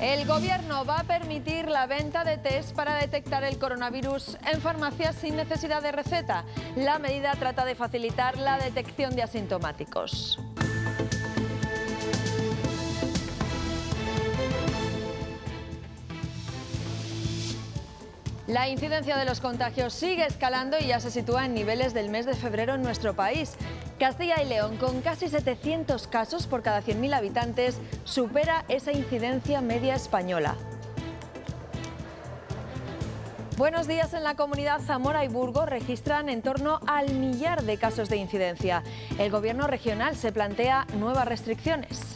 El Gobierno va a permitir la venta de test para detectar el coronavirus en farmacias sin necesidad de receta. La medida trata de facilitar la detección de asintomáticos. La incidencia de los contagios sigue escalando y ya se sitúa en niveles del mes de febrero en nuestro país. Castilla y León, con casi 700 casos por cada 100.000 habitantes, supera esa incidencia media española. Buenos días. En la comunidad, Zamora y Burgos registran en torno al 1.000.000 de casos de incidencia. El Gobierno regional se plantea nuevas restricciones.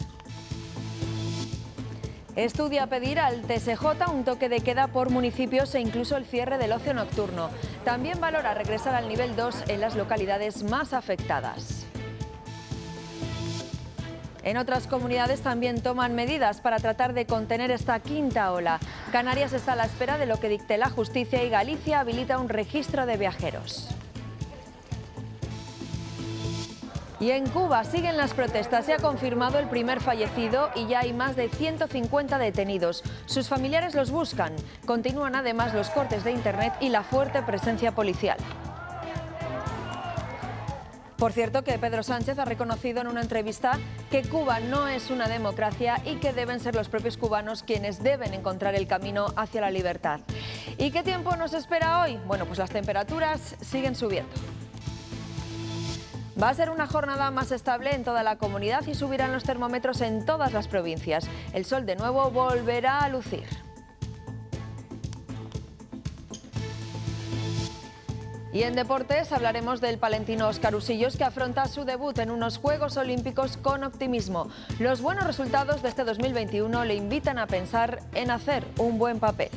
Estudia pedir al TSJ un toque de queda por municipios e incluso el cierre del ocio nocturno. También valora regresar al nivel 2 en las localidades más afectadas. En otras comunidades también toman medidas para tratar de contener esta quinta ola. Canarias está a la espera de lo que dicte la justicia y Galicia habilita un registro de viajeros. Y en Cuba siguen las protestas. Se ha confirmado el primer fallecido y ya hay más de 150 detenidos. Sus familiares los buscan. Continúan además los cortes de internet y la fuerte presencia policial. Por cierto, que Pedro Sánchez ha reconocido en una entrevista que Cuba no es una democracia y que deben ser los propios cubanos quienes deben encontrar el camino hacia la libertad. ¿Y qué tiempo nos espera hoy? Bueno, pues las temperaturas siguen subiendo. Va a ser una jornada más estable en toda la comunidad y subirán los termómetros en todas las provincias. El sol de nuevo volverá a lucir. Y en deportes hablaremos del palentino Óscar Usillos, que afronta su debut en unos Juegos Olímpicos con optimismo. Los buenos resultados de este 2021 le invitan a pensar en hacer un buen papel.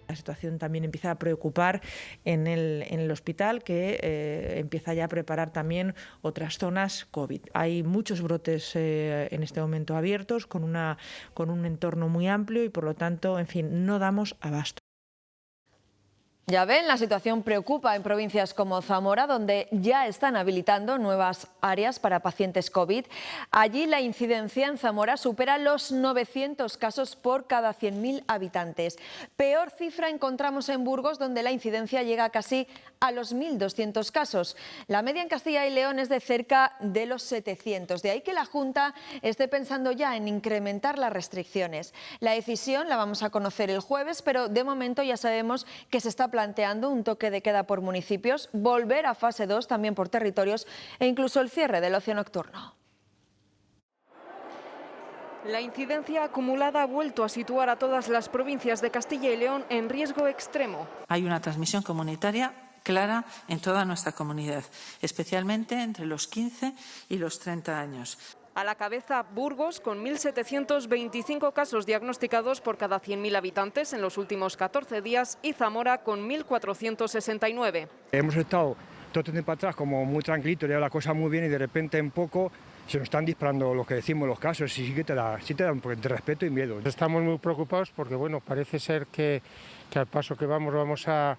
La situación también empieza a preocupar en el hospital, que empieza ya a preparar también otras zonas COVID. Hay muchos brotes en este momento abiertos, con un entorno muy amplio y por lo tanto, en fin, no damos abasto. Ya ven, la situación preocupa en provincias como Zamora, donde ya están habilitando nuevas áreas para pacientes COVID. Allí la incidencia en Zamora supera los 900 casos por cada 100.000 habitantes. Peor cifra encontramos en Burgos, donde la incidencia llega casi a los 1.200 casos. La media en Castilla y León es de cerca de los 700. De ahí que la Junta esté pensando ya en incrementar las restricciones. La decisión la vamos a conocer el jueves, pero de momento ya sabemos que se está planteando un toque de queda por municipios, volver a fase 2 también por territorios e incluso el cierre del ocio nocturno. La incidencia acumulada ha vuelto a situar a todas las provincias de Castilla y León en riesgo extremo. Hay una transmisión comunitaria clara en toda nuestra comunidad, especialmente entre los 15 y los 30 años. A la cabeza Burgos, con 1.725 casos diagnosticados por cada 100.000 habitantes en los últimos 14 días, y Zamora con 1.469. Hemos estado todo este tiempo atrás como muy tranquilito, ya la cosa muy bien, y de repente en poco se nos están disparando lo que decimos los casos, y sí que te da un poco de respeto y miedo. Estamos muy preocupados porque bueno, parece ser que al paso que vamos a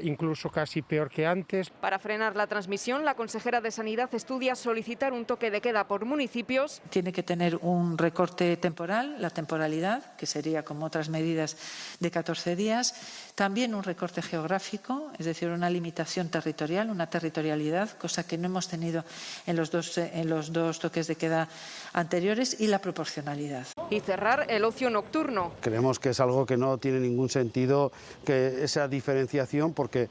incluso casi peor que antes. Para frenar la transmisión, la consejera de Sanidad estudia solicitar un toque de queda por municipios. Tiene que tener un recorte temporal, la temporalidad, que sería como otras medidas de 14 días. También un recorte geográfico, es decir, una limitación territorial, una territorialidad, cosa que no hemos tenido en los dos toques de queda anteriores, y la proporcionalidad. Y cerrar el ocio nocturno. Creemos que es algo que no tiene ningún sentido, que esa diferenciación, porque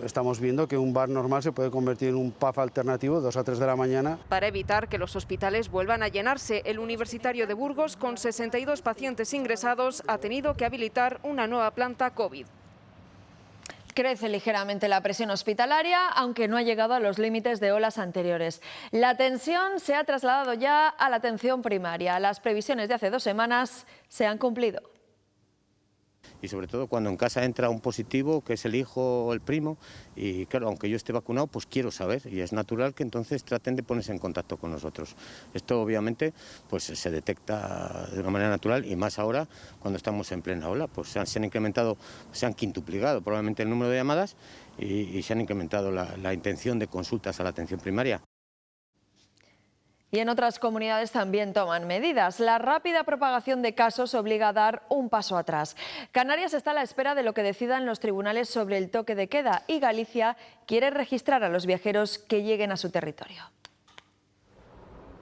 estamos viendo que un bar normal se puede convertir en un pub alternativo 2 a 3 de la mañana. Para evitar que los hospitales vuelvan a llenarse, el Universitario de Burgos, con 62 pacientes ingresados, ha tenido que habilitar una nueva planta COVID. Crece ligeramente la presión hospitalaria, aunque no ha llegado a los límites de olas anteriores. La tensión se ha trasladado ya a la atención primaria. Las previsiones de hace 2 semanas se han cumplido. Y sobre todo cuando en casa entra un positivo, que es el hijo o el primo, y claro, aunque yo esté vacunado, pues quiero saber, y es natural que entonces traten de ponerse en contacto con nosotros. Esto obviamente pues se detecta de una manera natural, y más ahora cuando estamos en plena ola, pues se han incrementado, se han quintuplicado probablemente el número de llamadas y se han incrementado la intención de consultas a la atención primaria. Y en otras comunidades también toman medidas. La rápida propagación de casos obliga a dar un paso atrás. Canarias está a la espera de lo que decidan los tribunales sobre el toque de queda y Galicia quiere registrar a los viajeros que lleguen a su territorio.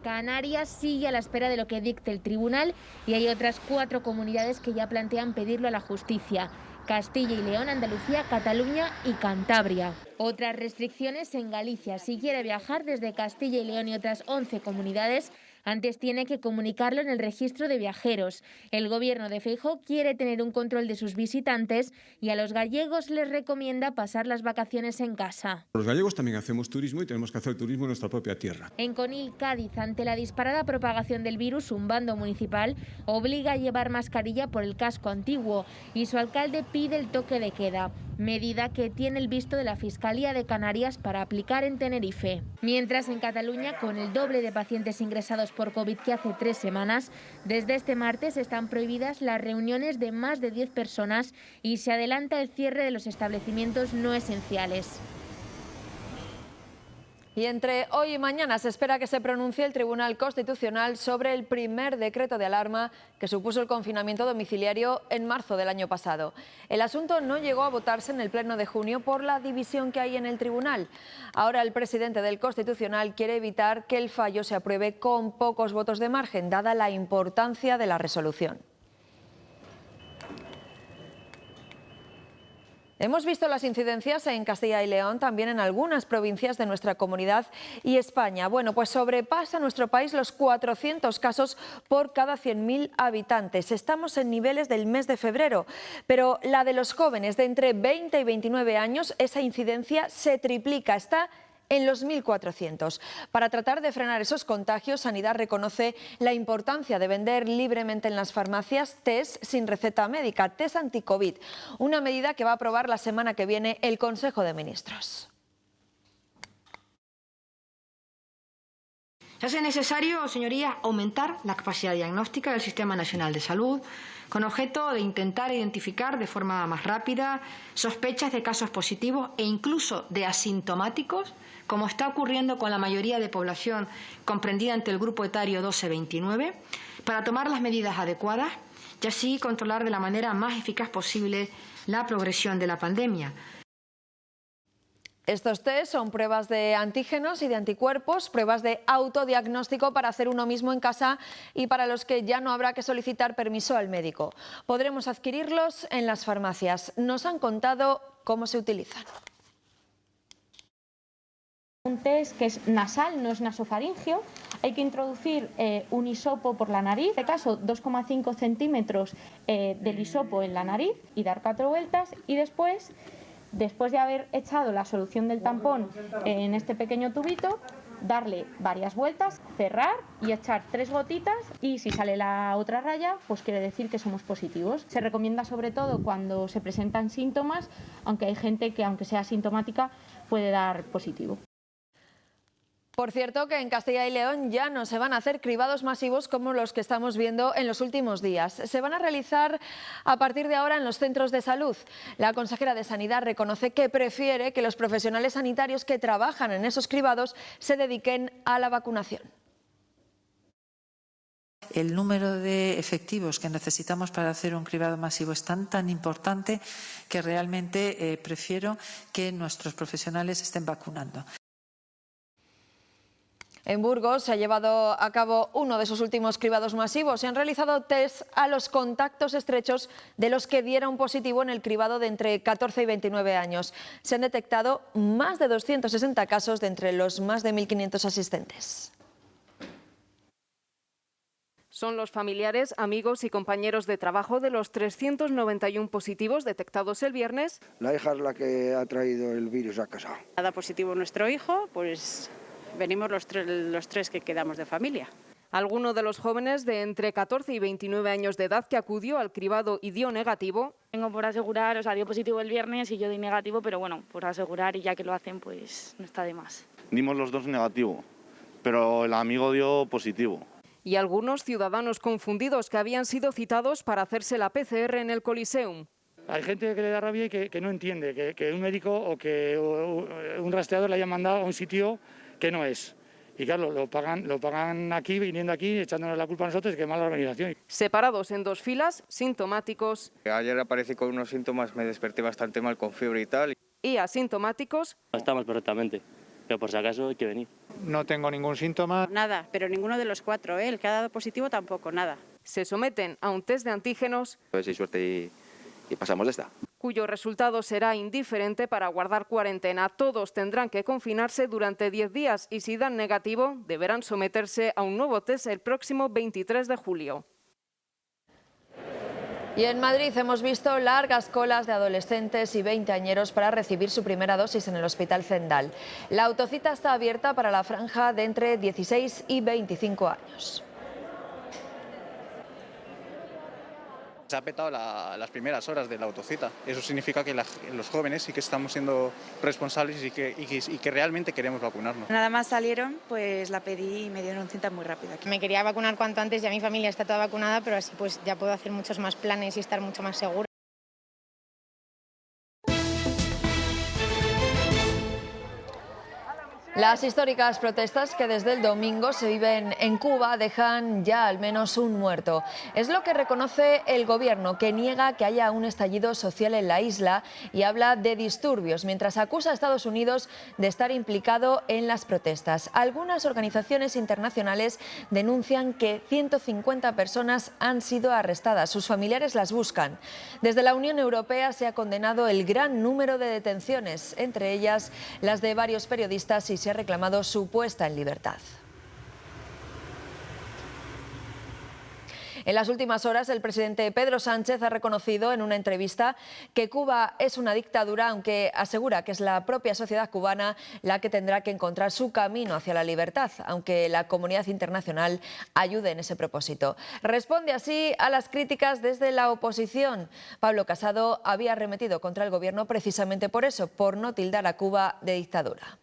Canarias sigue a la espera de lo que dicte el tribunal y hay otras 4 comunidades que ya plantean pedirlo a la justicia: Castilla y León, Andalucía, Cataluña y Cantabria. Otras restricciones en Galicia. Si quiere viajar desde Castilla y León y otras 11 comunidades, antes tiene que comunicarlo en el registro de viajeros. El gobierno de Feijóo quiere tener un control de sus visitantes y a los gallegos les recomienda pasar las vacaciones en casa. Los gallegos también hacemos turismo y tenemos que hacer turismo en nuestra propia tierra. En Conil, Cádiz, ante la disparada propagación del virus, un bando municipal obliga a llevar mascarilla por el casco antiguo y su alcalde pide el toque de queda, medida que tiene el visto de la Fiscalía de Canarias para aplicar en Tenerife. Mientras en Cataluña, con el doble de pacientes ingresados por COVID que hace 3 semanas, desde este martes están prohibidas las reuniones de más de 10 personas y se adelanta el cierre de los establecimientos no esenciales. Y entre hoy y mañana se espera que se pronuncie el Tribunal Constitucional sobre el primer decreto de alarma que supuso el confinamiento domiciliario en marzo del año pasado. El asunto no llegó a votarse en el Pleno de junio por la división que hay en el tribunal. Ahora el presidente del Constitucional quiere evitar que el fallo se apruebe con pocos votos de margen, dada la importancia de la resolución. Hemos visto las incidencias en Castilla y León, también en algunas provincias de nuestra comunidad y España. Bueno, pues sobrepasa nuestro país los 400 casos por cada 100.000 habitantes. Estamos en niveles del mes de febrero, pero la de los jóvenes de entre 20 y 29 años, esa incidencia se triplica, está en los 1.400. Para tratar de frenar esos contagios, Sanidad reconoce la importancia de vender libremente en las farmacias test sin receta médica, test anti-COVID, una medida que va a aprobar la semana que viene el Consejo de Ministros. Se hace necesario, señorías, aumentar la capacidad diagnóstica del Sistema Nacional de Salud con objeto de intentar identificar de forma más rápida sospechas de casos positivos e incluso de asintomáticos, como está ocurriendo con la mayoría de población comprendida entre el grupo etario 12-29, para tomar las medidas adecuadas y así controlar de la manera más eficaz posible la progresión de la pandemia. Estos test son pruebas de antígenos y de anticuerpos, pruebas de autodiagnóstico para hacer uno mismo en casa y para los que ya no habrá que solicitar permiso al médico. Podremos adquirirlos en las farmacias. Nos han contado cómo se utilizan. Un test que es nasal, no es nasofaringeo. Hay que introducir un hisopo por la nariz, en este caso 2,5 centímetros del hisopo en la nariz y dar 4 vueltas y después de haber echado la solución del tampón en este pequeño tubito, darle varias vueltas, cerrar y echar 3 gotitas y si sale la otra raya, pues quiere decir que somos positivos. Se recomienda sobre todo cuando se presentan síntomas, aunque hay gente que aunque sea asintomática puede dar positivo. Por cierto, que en Castilla y León ya no se van a hacer cribados masivos como los que estamos viendo en los últimos días. Se van a realizar a partir de ahora en los centros de salud. La consejera de Sanidad reconoce que prefiere que los profesionales sanitarios que trabajan en esos cribados se dediquen a la vacunación. El número de efectivos que necesitamos para hacer un cribado masivo es tan importante que realmente prefiero que nuestros profesionales estén vacunando. En Burgos se ha llevado a cabo uno de sus últimos cribados masivos. Se han realizado test a los contactos estrechos de los que dieron positivo en el cribado de entre 14 y 29 años. Se han detectado más de 260 casos de entre los más de 1.500 asistentes. Son los familiares, amigos y compañeros de trabajo de los 391 positivos detectados el viernes. La hija es la que ha traído el virus a casa. Ha dado positivo nuestro hijo, pues venimos los tres que quedamos de familia. Alguno de los jóvenes de entre 14 y 29 años de edad que acudió al cribado y dio negativo. Tengo por asegurar, dio positivo el viernes y yo di negativo, pero bueno, por asegurar y ya que lo hacen, pues no está de más. Dimos los dos negativo, pero el amigo dio positivo. Y algunos ciudadanos confundidos que habían sido citados para hacerse la PCR en el Coliseum. Hay gente que le da rabia y que no entiende que un médico o que un rastreador le haya mandado a un sitio que no es. Y claro, lo pagan aquí, viniendo aquí, echándonos la culpa a nosotros de que mala organización. Separados en 2 filas, sintomáticos. Ayer aparecí con unos síntomas, me desperté bastante mal con fiebre y tal. Y asintomáticos. Estamos perfectamente, pero por si acaso hay que venir. No tengo ningún síntoma. Nada, pero ninguno de los 4, ¿eh? El que ha dado positivo tampoco, nada. Se someten a un test de antígenos. A ver si hay suerte y pasamos de esta. Cuyo resultado será indiferente para guardar cuarentena. Todos tendrán que confinarse durante 10 días y si dan negativo, deberán someterse a un nuevo test el próximo 23 de julio. Y en Madrid hemos visto largas colas de adolescentes y veinteañeros para recibir su primera dosis en el Hospital Zendal. La autocita está abierta para la franja de entre 16 y 25 años. Se ha petado las primeras horas de la autocita. Eso significa que los jóvenes sí que estamos siendo responsables y que realmente queremos vacunarnos. Nada más salieron, pues la pedí y me dieron cita muy rápida. Me quería vacunar cuanto antes, ya mi familia está toda vacunada, pero así pues ya puedo hacer muchos más planes y estar mucho más segura. Las históricas protestas que desde el domingo se viven en Cuba dejan ya al menos un muerto. Es lo que reconoce el gobierno, que niega que haya un estallido social en la isla y habla de disturbios, mientras acusa a Estados Unidos de estar implicado en las protestas. Algunas organizaciones internacionales denuncian que 150 personas han sido arrestadas. Sus familiares las buscan. Desde la Unión Europea se ha condenado el gran número de detenciones, entre ellas las de varios periodistas, y se ha reclamado su puesta en libertad. En las últimas horas, el presidente Pedro Sánchez ha reconocido en una entrevista que Cuba es una dictadura, aunque asegura que es la propia sociedad cubana la que tendrá que encontrar su camino hacia la libertad, aunque la comunidad internacional ayude en ese propósito. Responde así a las críticas desde la oposición. Pablo Casado había arremetido contra el gobierno precisamente por eso, por no tildar a Cuba de dictadura.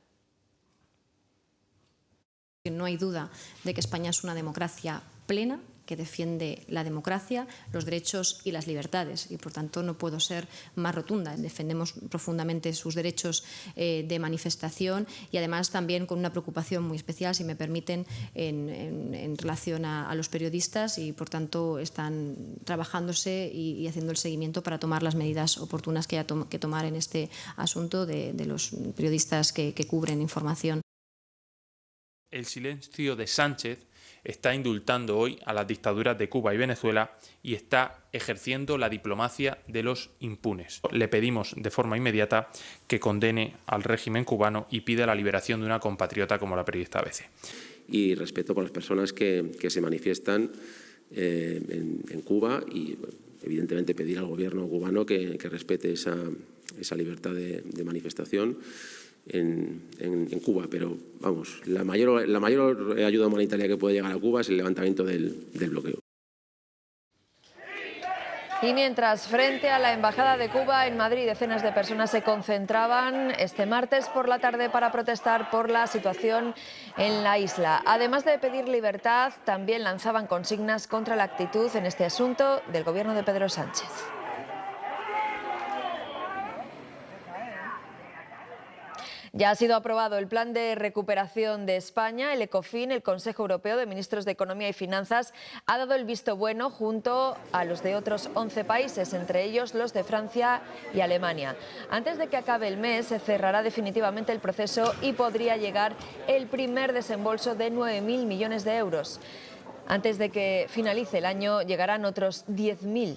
No hay duda de que España es una democracia plena, que defiende la democracia, los derechos y las libertades, y por tanto no puedo ser más rotunda. Defendemos profundamente sus derechos de manifestación y además también con una preocupación muy especial, si me permiten, en relación a los periodistas, y por tanto están trabajándose y haciendo el seguimiento para tomar las medidas oportunas que haya que tomar en este asunto de los periodistas que cubren información. El silencio de Sánchez está indultando hoy a las dictaduras de Cuba y Venezuela y está ejerciendo la diplomacia de los impunes. Le pedimos de forma inmediata que condene al régimen cubano y pida la liberación de una compatriota como la periodista ABC. Y respeto por las personas que se manifiestan en Cuba y evidentemente pedir al gobierno cubano que respete esa libertad de manifestación en Cuba, pero vamos, la mayor ayuda humanitaria que puede llegar a Cuba es el levantamiento del bloqueo. Y mientras, frente a la Embajada de Cuba en Madrid, decenas de personas se concentraban este martes por la tarde para protestar por la situación en la isla. Además de pedir libertad, también lanzaban consignas contra la actitud en este asunto del gobierno de Pedro Sánchez. Ya ha sido aprobado el Plan de Recuperación de España. El ECOFIN, el Consejo Europeo de Ministros de Economía y Finanzas, ha dado el visto bueno junto a los de otros 11 países, entre ellos los de Francia y Alemania. Antes de que acabe el mes se cerrará definitivamente el proceso y podría llegar el primer desembolso de 9.000 millones de euros. Antes de que finalice el año llegarán otros 10.000.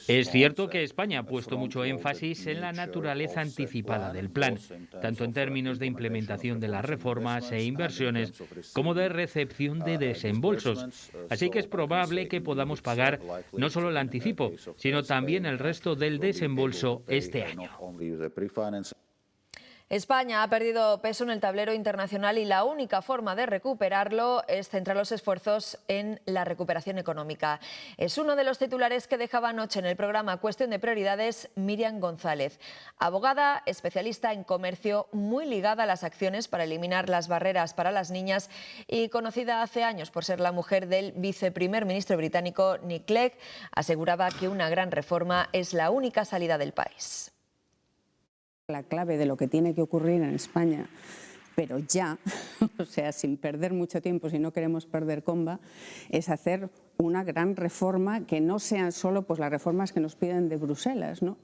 Es cierto que España ha puesto mucho énfasis en la naturaleza anticipada del plan, tanto en términos de implementación de las reformas e inversiones como de recepción de desembolsos. Así que es probable que podamos pagar no solo el anticipo, sino también el resto del desembolso este año. España ha perdido peso en el tablero internacional y la única forma de recuperarlo es centrar los esfuerzos en la recuperación económica. Es uno de los titulares que dejaba anoche en el programa Cuestión de Prioridades Míriam González, abogada especialista en comercio, muy ligada a las acciones para eliminar las barreras para las niñas y conocida hace años por ser la mujer del viceprimer ministro británico Nick Clegg. Aseguraba que una gran reforma es la única salida del país. La clave de lo que tiene que ocurrir en España, pero ya, o sea, sin perder mucho tiempo, si no queremos perder comba, es hacer una gran reforma que no sean solo pues, las reformas que nos piden de Bruselas, ¿no?,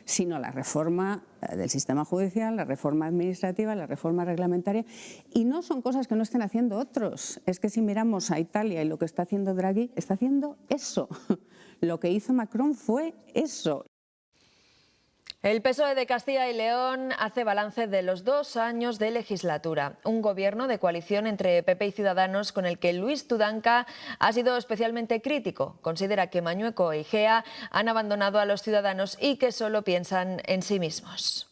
sino la reforma del sistema judicial, la reforma administrativa, la reforma reglamentaria. Y no son cosas que no estén haciendo otros. Es que si miramos a Italia y lo que está haciendo Draghi, está haciendo eso. Lo que hizo Macron fue eso. El PSOE de Castilla y León hace balance de los 2 años de legislatura. Un gobierno de coalición entre PP y Ciudadanos con el que Luis Tudanca ha sido especialmente crítico. Considera que Mañueco e Igea han abandonado a los ciudadanos y que solo piensan en sí mismos.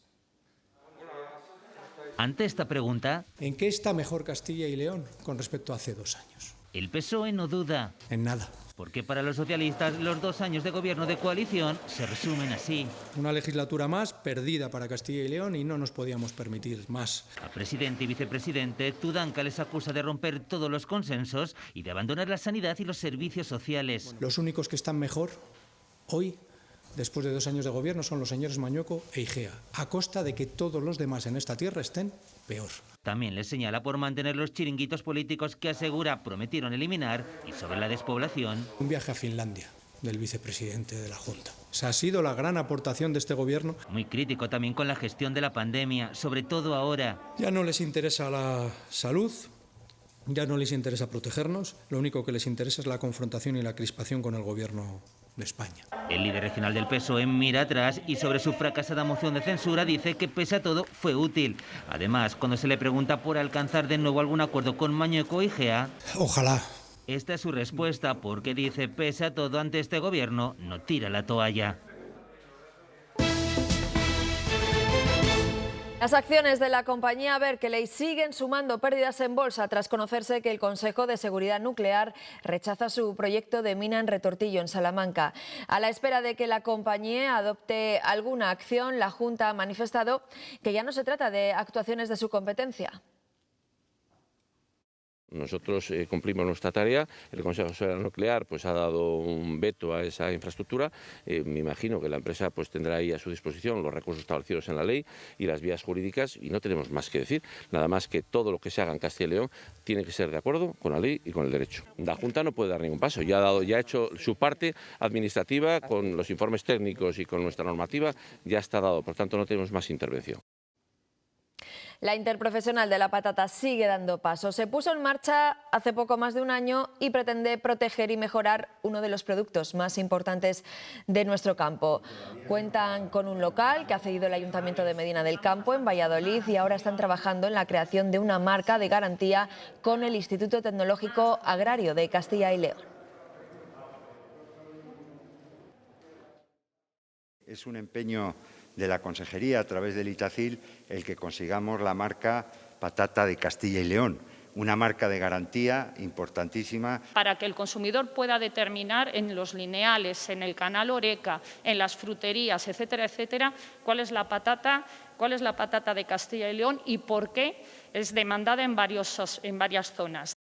Ante esta pregunta, ¿en qué está mejor Castilla y León con respecto a hace 2 años? El PSOE no duda. En nada. Porque para los socialistas los 2 años de gobierno de coalición se resumen así. Una legislatura más perdida para Castilla y León y no nos podíamos permitir más. A presidente y vicepresidente, Tudanca les acusa de romper todos los consensos y de abandonar la sanidad y los servicios sociales. Los únicos que están mejor hoy, después de 2 años de gobierno, son los señores Mañueco e Igea, a costa de que todos los demás en esta tierra estén peor. También les señala por mantener los chiringuitos políticos que asegura prometieron eliminar y sobre la despoblación. Un viaje a Finlandia del vicepresidente de la Junta. Esa ha sido la gran aportación de este gobierno. Muy crítico también con la gestión de la pandemia, sobre todo ahora. Ya no les interesa la salud, ya no les interesa protegernos, lo único que les interesa es la confrontación y la crispación con el gobierno de España. El líder regional del PSOE mira atrás y sobre su fracasada moción de censura dice que pese a todo fue útil. Además, cuando se le pregunta por alcanzar de nuevo algún acuerdo con Mañueco y Igea, ojalá. Esta es su respuesta porque dice pese a todo ante este gobierno no tira la toalla. Las acciones de la compañía Berkeley siguen sumando pérdidas en bolsa tras conocerse que el Consejo de Seguridad Nuclear rechaza su proyecto de mina en Retortillo, en Salamanca. A la espera de que la compañía adopte alguna acción, la Junta ha manifestado que ya no se trata de actuaciones de su competencia. Nosotros cumplimos nuestra tarea, el Consejo de Seguridad Nuclear pues, ha dado un veto a esa infraestructura, me imagino que la empresa pues, tendrá ahí a su disposición los recursos establecidos en la ley y las vías jurídicas y no tenemos más que decir, nada más que todo lo que se haga en Castilla y León tiene que ser de acuerdo con la ley y con el derecho. La Junta no puede dar ningún paso, ya ha hecho su parte administrativa con los informes técnicos y con nuestra normativa, ya está dado, por tanto no tenemos más intervención. La interprofesional de la patata sigue dando pasos. Se puso en marcha hace poco más de un año y pretende proteger y mejorar uno de los productos más importantes de nuestro campo. Cuentan con un local que ha cedido el Ayuntamiento de Medina del Campo, en Valladolid, y ahora están trabajando en la creación de una marca de garantía con el Instituto Tecnológico Agrario de Castilla y León. Es un empeño de la Consejería, a través del Itacil, el que consigamos la marca Patata de Castilla y León, una marca de garantía importantísima. Para que el consumidor pueda determinar en los lineales, en el canal Oreca, en las fruterías, etcétera, etcétera, cuál es la patata de Castilla y León y por qué es demandada en varias zonas.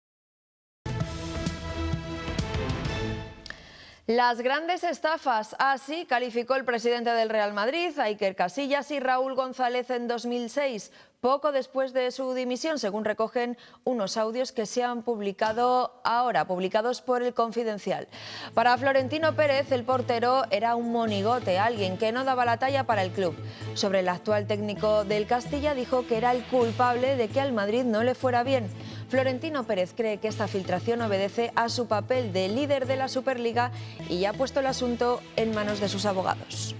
Las grandes estafas, así calificó el presidente del Real Madrid, Iker Casillas, y Raúl González en 2006, poco después de su dimisión, según recogen unos audios que se han publicado ahora, publicados por El Confidencial. Para Florentino Pérez, el portero era un monigote, alguien que no daba la talla para el club. Sobre el actual técnico del Castilla, dijo que era el culpable de que al Madrid no le fuera bien. Florentino Pérez cree que esta filtración obedece a su papel de líder de la Superliga y ya ha puesto el asunto en manos de sus abogados.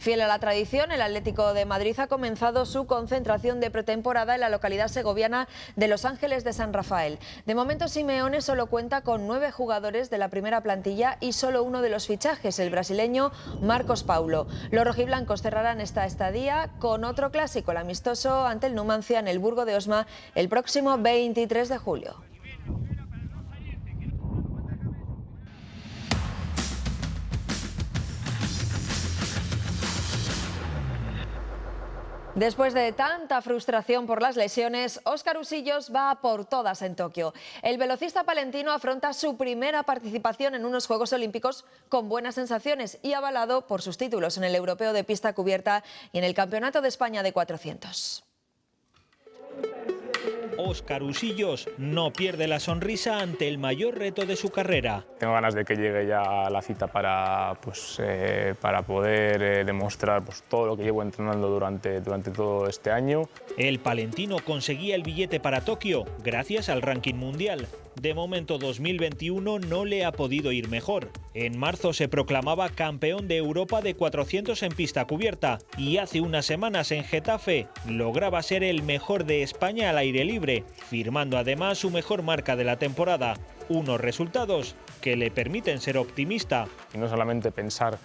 Fiel a la tradición, el Atlético de Madrid ha comenzado su concentración de pretemporada en la localidad segoviana de Los Ángeles de San Rafael. De momento, Simeone solo cuenta con 9 jugadores de la primera plantilla y solo uno de los fichajes, el brasileño Marcos Paulo. Los rojiblancos cerrarán esta estadía con otro clásico, el amistoso ante el Numancia en el Burgo de Osma el próximo 23 de julio. Después de tanta frustración por las lesiones, Óscar Usillos va a por todas en Tokio. El velocista palentino afronta su primera participación en unos Juegos Olímpicos con buenas sensaciones y avalado por sus títulos en el Europeo de Pista Cubierta y en el Campeonato de España de 400. Óscar Usillos no pierde la sonrisa ante el mayor reto de su carrera. Tengo ganas de que llegue ya la cita para poder demostrar todo lo que llevo entrenando durante todo este año. El palentino conseguía el billete para Tokio gracias al ranking mundial. De momento 2021 no le ha podido ir mejor. En marzo se proclamaba campeón de Europa de 400 en pista cubierta y hace unas semanas en Getafe lograba ser el mejor de España al aire libre, firmando además su mejor marca de la temporada. Unos resultados que le permiten ser optimista. Y no solamente pensar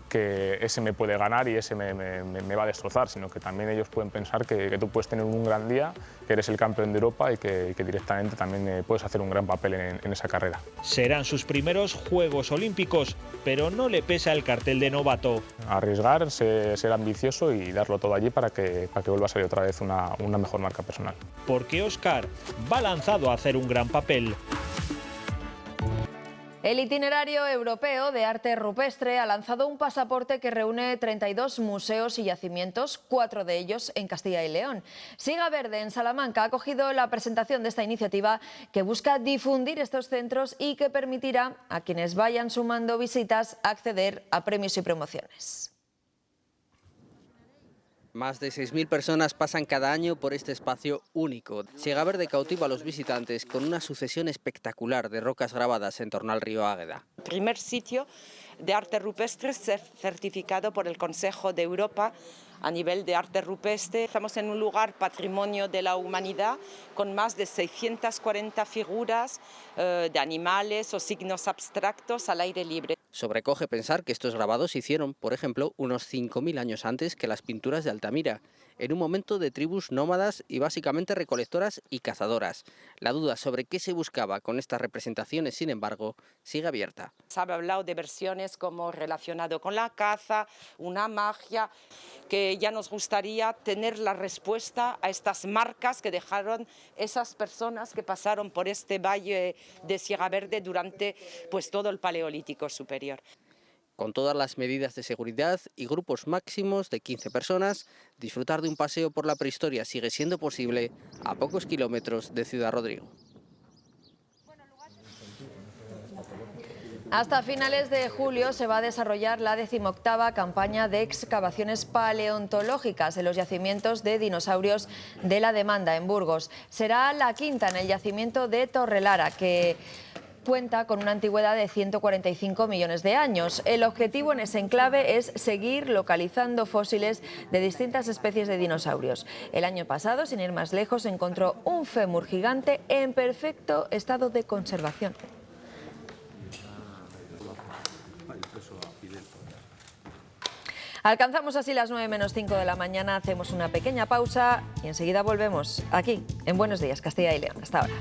que ese me puede ganar y ese me va a destrozar, sino que también ellos pueden pensar que tú puedes tener un gran día, que eres el campeón de Europa y que directamente también puedes hacer un gran papel en esa carrera. Serán sus primeros Juegos Olímpicos, pero no le pesa el cartel de novato. Arriesgar, ser ambicioso y darlo todo allí para que vuelva a salir otra vez una mejor marca personal. Porque Óscar va lanzado a hacer un gran papel. El itinerario europeo de arte rupestre ha lanzado un pasaporte que reúne 32 museos y yacimientos, 4 de ellos en Castilla y León. Siga Verde en Salamanca ha acogido la presentación de esta iniciativa que busca difundir estos centros y que permitirá a quienes vayan sumando visitas acceder a premios y promociones. Más de 6.000 personas pasan cada año por este espacio único. Siga Verde cautiva a los visitantes con una sucesión espectacular de rocas grabadas en torno al río Águeda. Primer sitio de arte rupestre certificado por el Consejo de Europa a nivel de arte rupestre. Estamos en un lugar patrimonio de la humanidad con más de 640 figuras de animales o signos abstractos al aire libre. Sobrecoge pensar que estos grabados se hicieron, por ejemplo, unos 5.000 años antes que las pinturas de Altamira, en un momento de tribus nómadas y básicamente recolectoras y cazadoras. La duda sobre qué se buscaba con estas representaciones, sin embargo, sigue abierta. Se ha hablado de versiones como relacionado con la caza, una magia, que ya nos gustaría tener la respuesta a estas marcas que dejaron esas personas que pasaron por este valle de Siga Verde durante todo el Paleolítico superior. Con todas las medidas de seguridad y grupos máximos de 15 personas, disfrutar de un paseo por la prehistoria sigue siendo posible a pocos kilómetros de Ciudad Rodrigo. Hasta finales de julio se va a desarrollar la 18ª campaña de excavaciones paleontológicas en los yacimientos de dinosaurios de la Demanda en Burgos. Será la 5ª en el yacimiento de Torrelara, que cuenta con una antigüedad de 145 millones de años. El objetivo en ese enclave es seguir localizando fósiles de distintas especies de dinosaurios. El año pasado, sin ir más lejos, se encontró un fémur gigante en perfecto estado de conservación. Alcanzamos así las 9 menos 5 de la mañana, hacemos una pequeña pausa y enseguida volvemos aquí en Buenos Días, Castilla y León. Hasta ahora.